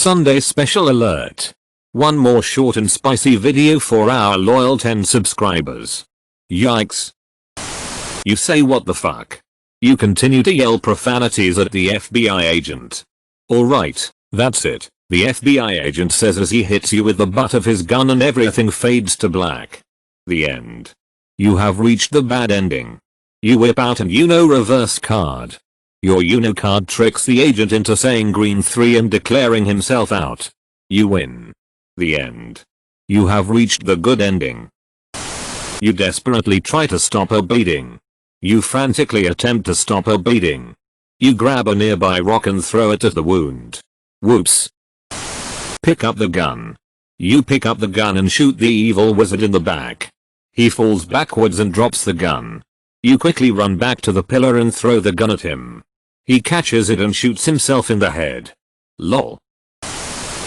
Sunday special alert. One more short and spicy video for our loyal 10 subscribers. Yikes. You say what the fuck? You continue to yell profanities at the FBI agent. Alright, that's it. The FBI agent says as he hits you with the butt of his gun and everything fades to black. The end. You have reached the bad ending. You whip out an Uno reverse card. Your Uno card tricks the agent into saying green 3 and declaring himself out. You win. The end. You have reached the good ending. You desperately try to stop her bleeding. You frantically attempt to stop her bleeding. You grab a nearby rock and throw it at the wound. Whoops. Pick up the gun. You pick up the gun and shoot the evil wizard in the back. He falls backwards and drops the gun. You quickly run back to the pillar and throw the gun at him. He catches it and shoots himself in the head. Lol.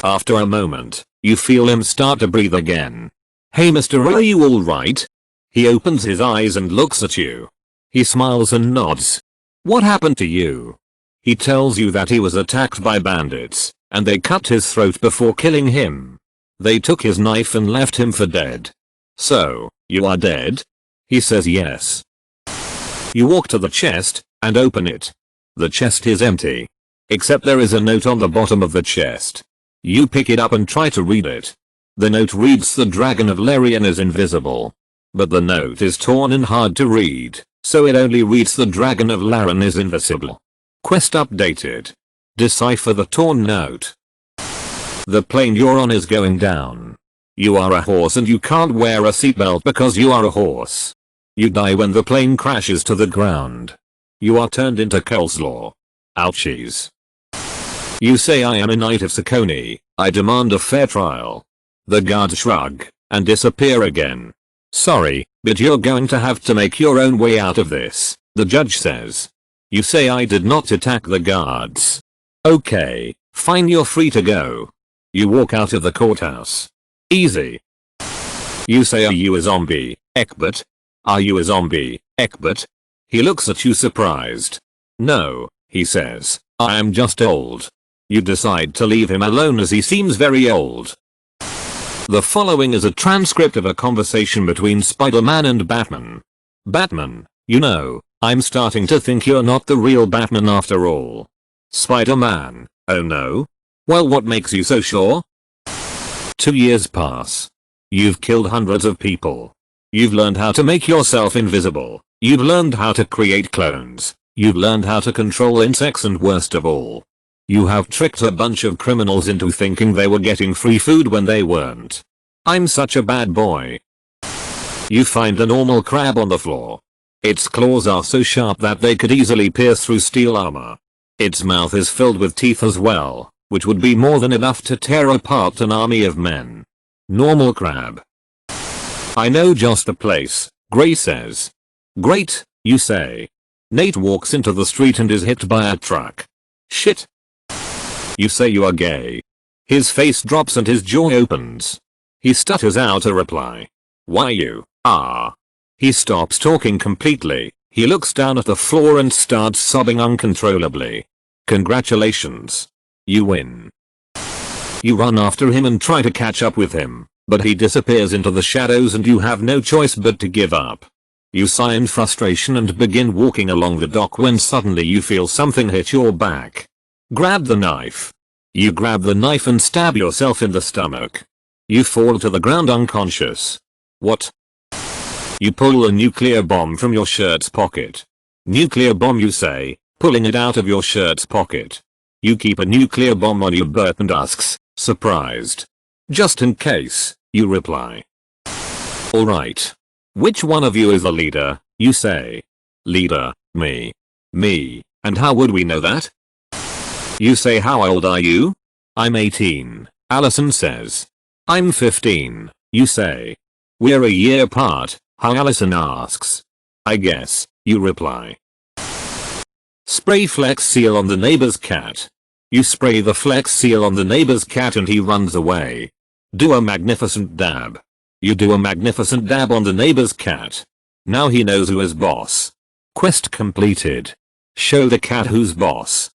After a moment, you feel him start to breathe again. Hey mister, are you alright? He opens his eyes and looks at you. He smiles and nods. What happened to you? He tells you that he was attacked by bandits, and they cut his throat before killing him. They took his knife and left him for dead. So, you are dead? He says yes. You walk to the chest, and open it. The chest is empty. Except there is a note on the bottom of the chest. You pick it up and try to read it. The note reads the Dragon of Larian is invisible. But the note is torn and hard to read, so it only reads the Dragon of Larian is invisible. Quest updated. Decipher the torn note. The plane you're on is going down. You are a horse and you can't wear a seatbelt because you are a horse. You die when the plane crashes to the ground. You are turned into coleslaw. Ouchies. You say I am a knight of Sakoni, I demand a fair trial. The guards shrug, and disappear again. Sorry, but you're going to have to make your own way out of this, the judge says. You say I did not attack the guards. Okay, fine, you're free to go. You walk out of the courthouse. Easy. You say, are you a zombie, Egbert? Are you a zombie, Egbert? He looks at you surprised. No, he says, I am just old. You decide to leave him alone as he seems very old. The following is a transcript of a conversation between Spider-Man and Batman. Batman, you know, I'm starting to think you're not the real Batman after all. Spider-Man, oh no? Well, what makes you so sure? 2 years pass. You've killed hundreds of people. You've learned how to make yourself invisible. You've learned how to create clones. You've learned how to control insects, and worst of all, you have tricked a bunch of criminals into thinking they were getting free food when they weren't. I'm such a bad boy. You find a normal crab on the floor. Its claws are so sharp that they could easily pierce through steel armor. Its mouth is filled with teeth as well, which would be more than enough to tear apart an army of men. Normal crab. I know just the place, Gray says. Great, you say. Nate walks into the street and is hit by a truck. Shit. You say you are gay. His face drops and his jaw opens. He stutters out a reply. Why you are? He stops talking completely. He looks down at the floor and starts sobbing uncontrollably. Congratulations. You win. You run after him and try to catch up with him, but he disappears into the shadows and you have no choice but to give up. You sigh in frustration and begin walking along the dock when suddenly you feel something hit your back. Grab the knife. You grab the knife and stab yourself in the stomach. You fall to the ground unconscious. What? You pull a nuclear bomb from your shirt's pocket. Nuclear bomb, you say, pulling it out of your shirt's pocket. You keep a nuclear bomb on your belt and asks, surprised. Just in case, you reply. Alright. Which one of you is the leader, you say. Leader, me. Me, and how would we know that? You say, how old are you? I'm 18, Allison says. I'm 15, you say. We're a year apart, how Allison asks. I guess, you reply. Spray Flex Seal on the neighbor's cat. You spray the Flex Seal on the neighbor's cat and he runs away. Do a magnificent dab. You do a magnificent dab on the neighbor's cat. Now he knows who is boss. Quest completed. Show the cat who's boss.